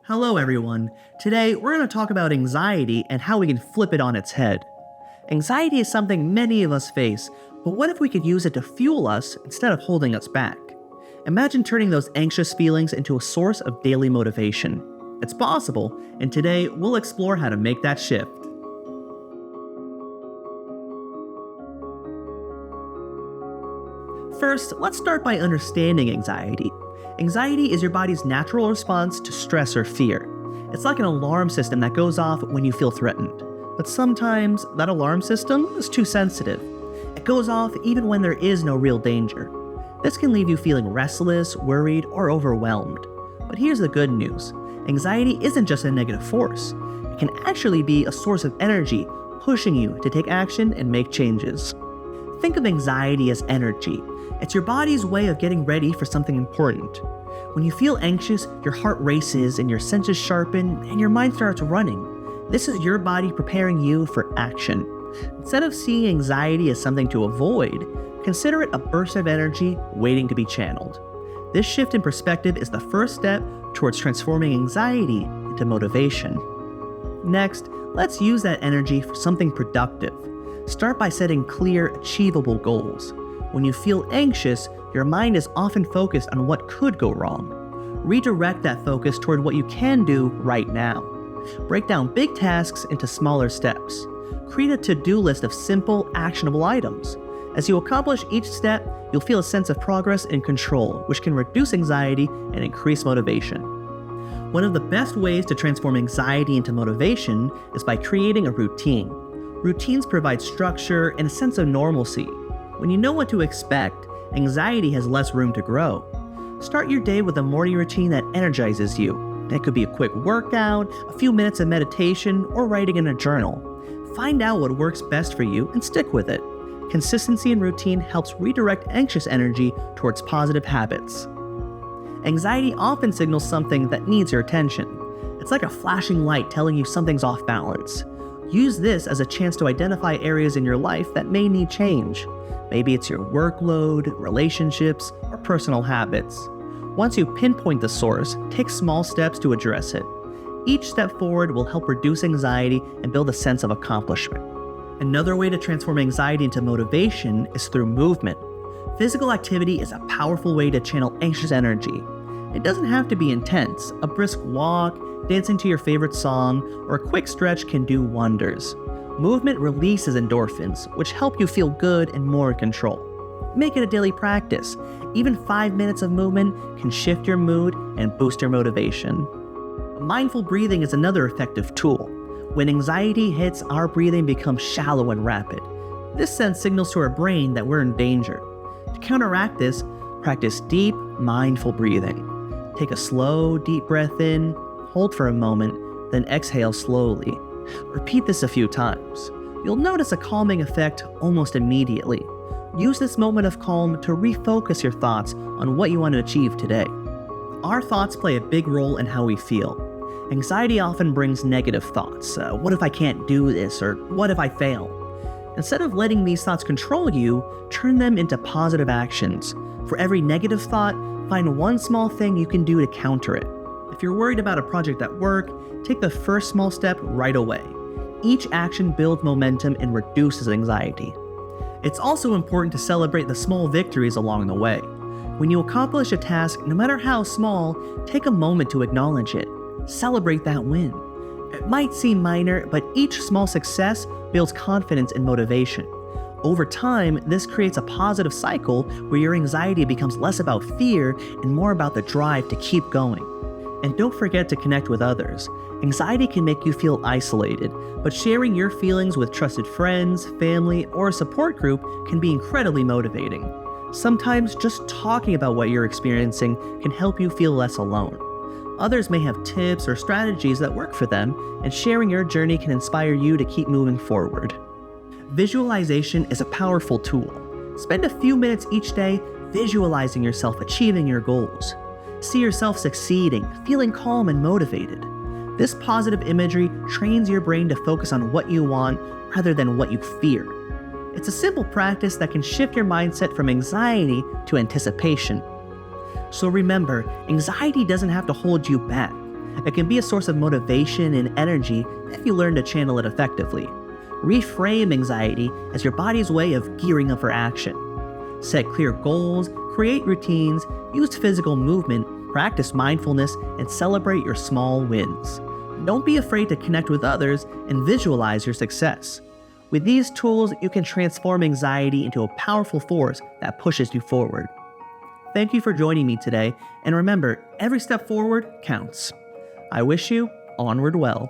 Hello everyone. Today we're going to talk about anxiety and how we can flip it on its head. Anxiety is something many of us face, but what if we could use it to fuel us instead of holding us back? Imagine turning those anxious feelings into a source of daily motivation. It's possible, and today we'll explore how to make that shift. First, let's start by understanding anxiety. Anxiety is your body's natural response to stress or fear. It's like an alarm system that goes off when you feel threatened. But sometimes, that alarm system is too sensitive. It goes off even when there is no real danger. This can leave you feeling restless, worried, or overwhelmed. But here's the good news. Anxiety isn't just a negative force. It can actually be a source of energy, pushing you to take action and make changes. Think of anxiety as energy. It's your body's way of getting ready for something important. When you feel anxious, your heart races and your senses sharpen and your mind starts running. This is your body preparing you for action. Instead of seeing anxiety as something to avoid, consider it a burst of energy waiting to be channeled. This shift in perspective is the first step towards transforming anxiety into motivation. Next, let's use that energy for something productive. Start by setting clear, achievable goals. When you feel anxious, your mind is often focused on what could go wrong. Redirect that focus toward what you can do right now. Break down big tasks into smaller steps. Create a to-do list of simple, actionable items. As you accomplish each step, you'll feel a sense of progress and control, which can reduce anxiety and increase motivation. One of the best ways to transform anxiety into motivation is by creating a routine. Routines provide structure and a sense of normalcy. When you know what to expect, anxiety has less room to grow. Start your day with a morning routine that energizes you. It could be a quick workout, a few minutes of meditation, or writing in a journal. Find out what works best for you and stick with it. Consistency in routine helps redirect anxious energy towards positive habits. Anxiety often signals something that needs your attention. It's like a flashing light telling you something's off balance. Use this as a chance to identify areas in your life that may need change. Maybe it's your workload, relationships, or personal habits. Once you pinpoint the source, take small steps to address it. Each step forward will help reduce anxiety and build a sense of accomplishment. Another way to transform anxiety into motivation is through movement. Physical activity is a powerful way to channel anxious energy. It doesn't have to be intense. A brisk walk, dancing to your favorite song, or a quick stretch can do wonders. Movement releases endorphins, which help you feel good and more in control. Make it a daily practice. Even 5 minutes of movement can shift your mood and boost your motivation. Mindful breathing is another effective tool. When anxiety hits, our breathing becomes shallow and rapid. This sends signals to our brain that we're in danger. To counteract this, practice deep, mindful breathing. Take a slow, deep breath in, hold for a moment, then exhale slowly. Repeat this a few times. You'll notice a calming effect almost immediately. Use this moment of calm to refocus your thoughts on what you want to achieve today. Our thoughts play a big role in how we feel. Anxiety often brings negative thoughts. What if I can't do this? Or what if I fail? Instead of letting these thoughts control you, turn them into positive actions. For every negative thought, find one small thing you can do to counter it. If you're worried about a project at work, take the first small step right away. Each action builds momentum and reduces anxiety. It's also important to celebrate the small victories along the way. When you accomplish a task, no matter how small, take a moment to acknowledge it. Celebrate that win. It might seem minor, but each small success builds confidence and motivation. Over time, this creates a positive cycle where your anxiety becomes less about fear and more about the drive to keep going. And don't forget to connect with others. Anxiety can make you feel isolated, but sharing your feelings with trusted friends, family, or a support group can be incredibly motivating. Sometimes just talking about what you're experiencing can help you feel less alone. Others may have tips or strategies that work for them, and sharing your journey can inspire you to keep moving forward. Visualization is a powerful tool. Spend a few minutes each day visualizing yourself achieving your goals. See yourself succeeding, feeling calm and motivated. This positive imagery trains your brain to focus on what you want rather than what you fear. It's a simple practice that can shift your mindset from anxiety to anticipation. So remember, anxiety doesn't have to hold you back. It can be a source of motivation and energy if you learn to channel it effectively. Reframe anxiety as your body's way of gearing up for action. Set clear goals, create routines, use physical movement, practice mindfulness, and celebrate your small wins. Don't be afraid to connect with others and visualize your success. With these tools, you can transform anxiety into a powerful force that pushes you forward. Thank you for joining me today, and remember, every step forward counts. I wish you onward well.